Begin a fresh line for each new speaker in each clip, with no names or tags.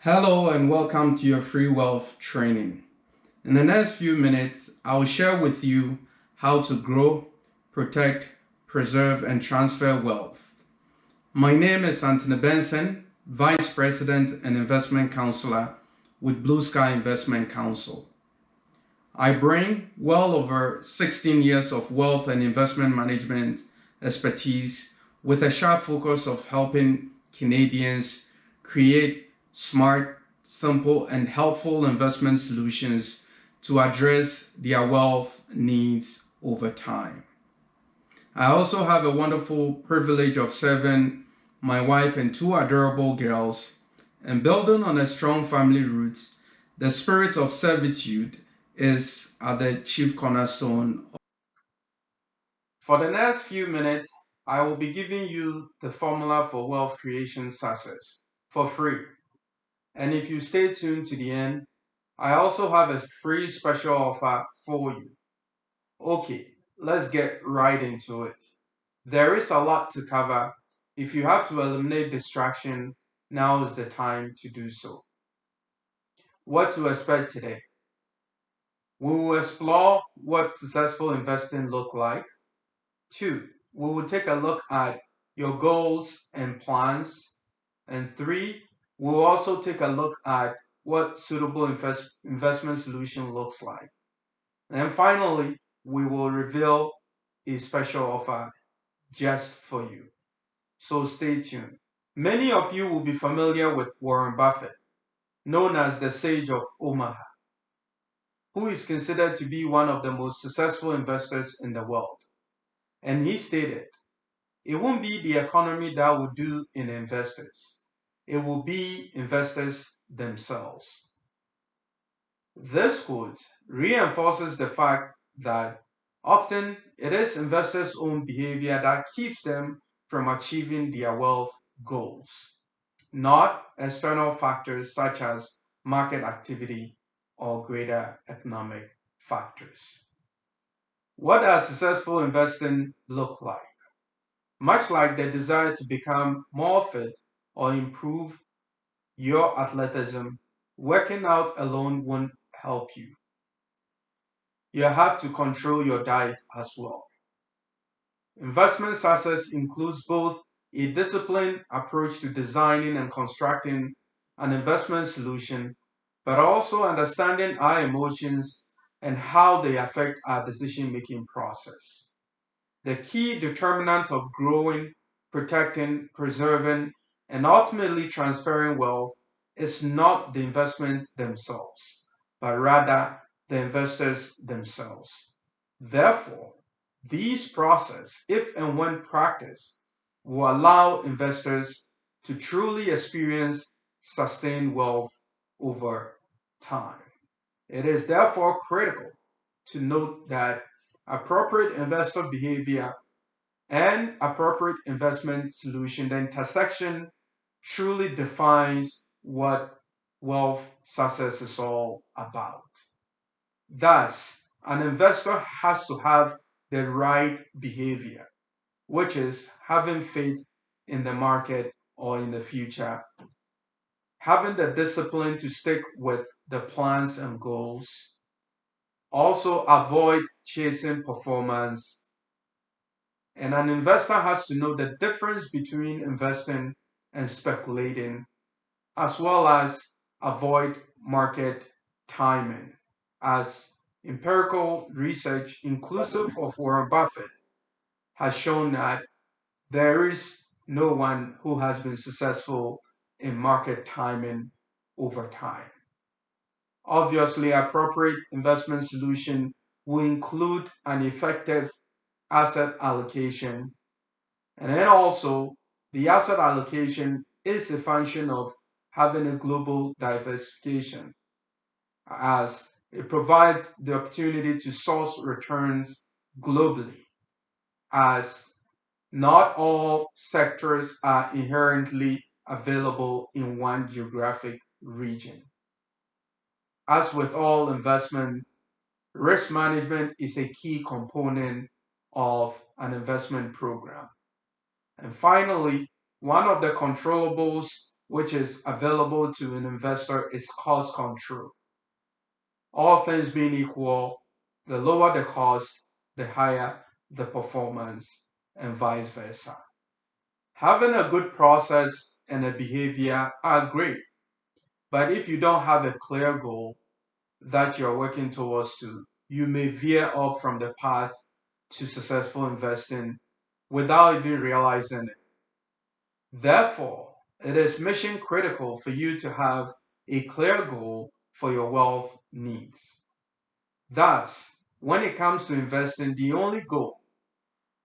Hello and welcome to your free wealth training. In the next few minutes, I will share with you how to grow, protect, preserve, and transfer wealth. My name is Anthony Benson, Vice President and Investment Counselor with Blue Sky Investment Council. I bring well over 16 years of wealth and investment management expertise with a sharp focus of helping Canadians create smart, simple, and helpful investment solutions to address their wealth needs over time. I also have a wonderful privilege of serving my wife and two adorable girls, and building on a strong family roots, the spirit of servitude is at the chief cornerstone. For the next few minutes, I will be giving you the formula for wealth creation success for free. And if you stay tuned to the end, I also have a free special offer for you. Okay, let's get right into it. There is a lot to cover. If you have to eliminate distraction, now is the time to do so. What to expect today? We will explore what successful investing look like. Two, we will take a look at your goals and plans. And three, we'll also take a look at what suitable investment solution looks like. And finally, we will reveal a special offer just for you. So stay tuned. Many of you will be familiar with Warren Buffett, known as the Sage of Omaha, who is considered to be one of the most successful investors in the world. And he stated, it won't be the economy that will do in investors. It will be investors themselves. This quote reinforces the fact that often it is investors' own behavior that keeps them from achieving their wealth goals, not external factors such as market activity or greater economic factors. What does successful investing look like? Much like the desire to become more fit or improve your athleticism, working out alone won't help you. You have to control your diet as well. Investment success includes both a disciplined approach to designing and constructing an investment solution, but also understanding our emotions and how they affect our decision making process. The key determinant of growing, protecting, preserving, and ultimately transferring wealth is not the investments themselves, but rather the investors themselves. Therefore, these process, if and when practiced, will allow investors to truly experience sustained wealth over time. It is therefore critical to note that appropriate investor behavior and appropriate investment solution, the intersection truly defines what wealth success is all about. Thus, an investor has to have the right behavior, which is having faith in the market or in the future, having the discipline to stick with the plans and goals, also avoid chasing performance. And an investor has to know the difference between investing and speculating, as well as avoid market timing, as empirical research, inclusive of Warren Buffett, has shown that there is no one who has been successful in market timing over time. Obviously, appropriate investment solution will include an effective asset allocation. And then also, the asset allocation is a function of having a global diversification, as it provides the opportunity to source returns globally, as not all sectors are inherently available in one geographic region. As with all investment, risk management is a key component of an investment program. And finally, one of the controllables which is available to an investor is cost control. All things being equal, the lower the cost, the higher the performance, and vice versa. Having a good process and a behavior are great, but if you don't have a clear goal that you're working towards to, you may veer off from the path to successful investing without even realizing it. Therefore, it is mission critical for you to have a clear goal for your wealth needs. Thus, when it comes to investing, the only goal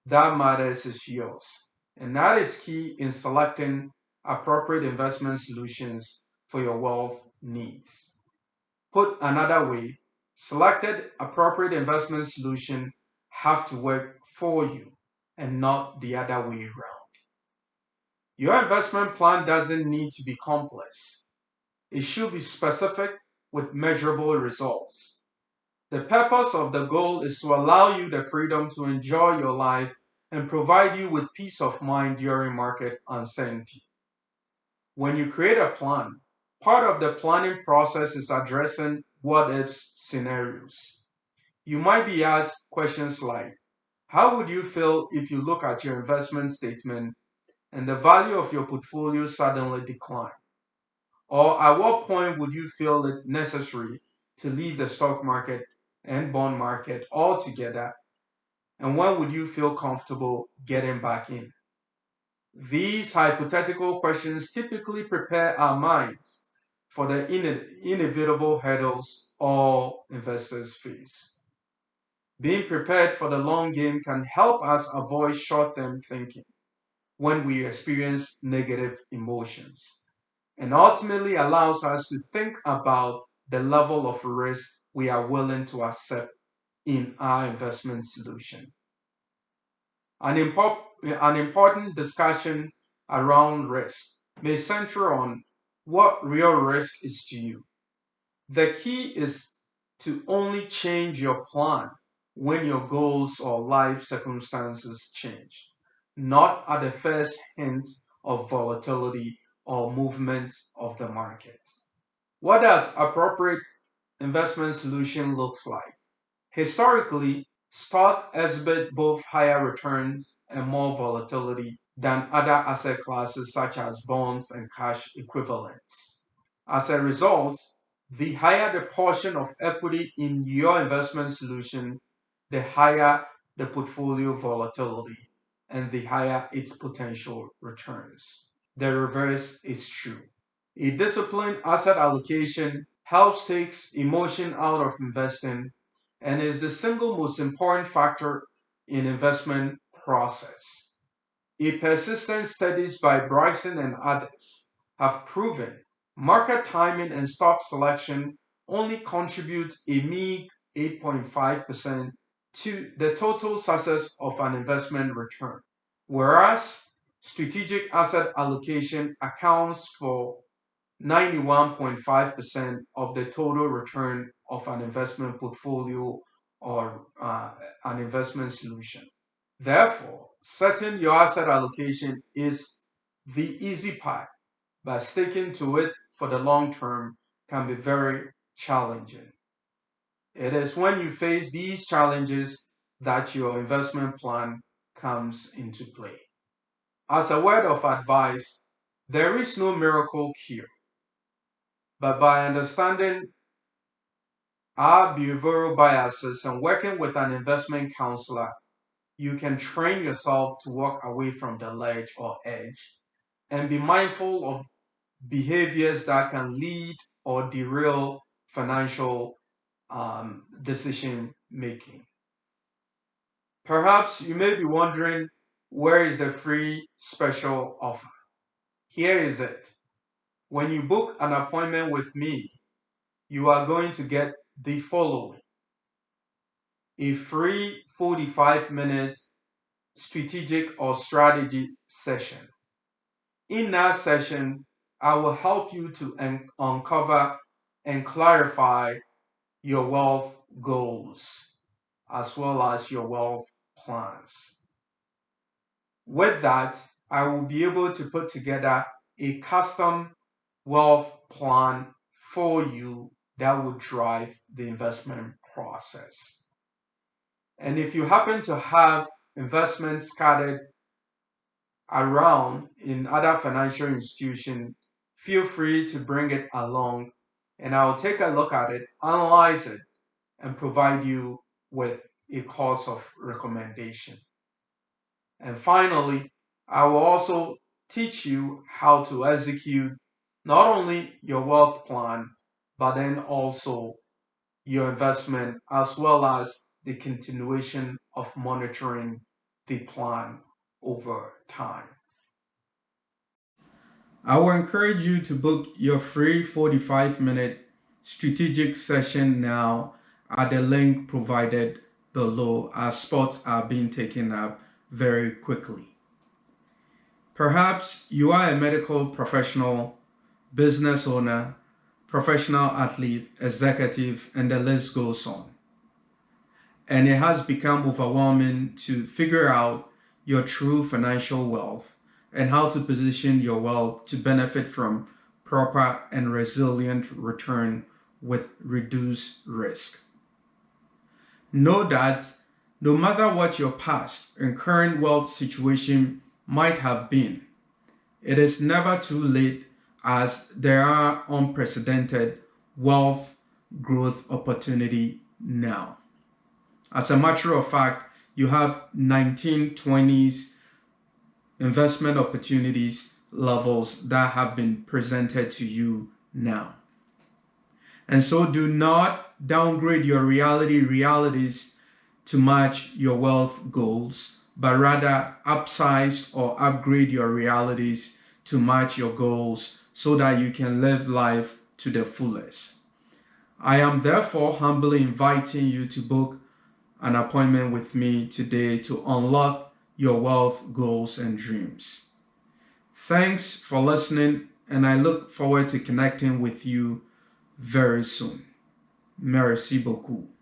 that matters is yours. And that is key in selecting appropriate investment solutions for your wealth needs. Put another way, selected appropriate investment solution have to work for you and not the other way around. Your investment plan doesn't need to be complex. It should be specific with measurable results. The purpose of the goal is to allow you the freedom to enjoy your life and provide you with peace of mind during market uncertainty. When you create a plan, part of the planning process is addressing what if scenarios. You might be asked questions like, how would you feel if you look at your investment statement and the value of your portfolio suddenly declined? Or at what point would you feel it necessary to leave the stock market and bond market altogether? And when would you feel comfortable getting back in? These hypothetical questions typically prepare our minds for the inevitable hurdles all investors face. Being prepared for the long game can help us avoid short term thinking when we experience negative emotions, and ultimately allows us to think about the level of risk we are willing to accept in our investment solution. An important discussion around risk may center on what real risk is to you. The key is to only change your plan when your goals or life circumstances change, not at the first hint of volatility or movement of the market. What does appropriate investment solution looks like? Historically, stock exhibit both higher returns and more volatility than other asset classes such as bonds and cash equivalents. As a result, the higher the portion of equity in your investment solution, the higher the portfolio volatility and the higher its potential returns. The reverse is true. A disciplined asset allocation helps takes emotion out of investing and is the single most important factor in investment process. A persistent studies by Bryson and others have proven market timing and stock selection only contribute a meager 8.5% to the total success of an investment return, whereas strategic asset allocation accounts for 91.5% of the total return of an investment portfolio or an investment solution. Therefore, setting your asset allocation is the easy part, but sticking to it for the long term can be very challenging. It is when you face these challenges that your investment plan comes into play. As a word of advice, there is no miracle cure, but by understanding our behavioral biases and working with an investment counselor, you can train yourself to walk away from the ledge or edge and be mindful of behaviors that can lead or derail financial decision making. Perhaps you may be wondering, where is the free special offer? Here is it. When you book an appointment with me, you are going to get the following: a free 45 minutes strategic or strategy session. In that session, I will help you to uncover and clarify your wealth goals as well as your wealth plans. With that, I will be able to put together a custom wealth plan for you that will drive the investment process. And if you happen to have investments scattered around in other financial institutions, feel free to bring it along and I'll take a look at it, analyze it, and provide you with a course of recommendation. And finally, I will also teach you how to execute not only your wealth plan, but then also your investment, as well as the continuation of monitoring the plan over time. I will encourage you to book your free 45-minute strategic session now at the link provided below, as spots are being taken up very quickly. Perhaps you are a medical professional, business owner, professional athlete, executive, and the list goes on. And it has become overwhelming to figure out your true financial wealth and how to position your wealth to benefit from proper and resilient return with reduced risk. Know that no matter what your past and current wealth situation might have been, it is never too late, as there are unprecedented wealth growth opportunity now. As a matter of fact, you have 1920s investment opportunities levels that have been presented to you now. And so do not downgrade your realities to match your wealth goals, but rather upsize or upgrade your realities to match your goals so that you can live life to the fullest. I am therefore humbly inviting you to book an appointment with me today to unlock your wealth goals and dreams. Thanks for listening, and I look forward to connecting with you very soon. Merci beaucoup.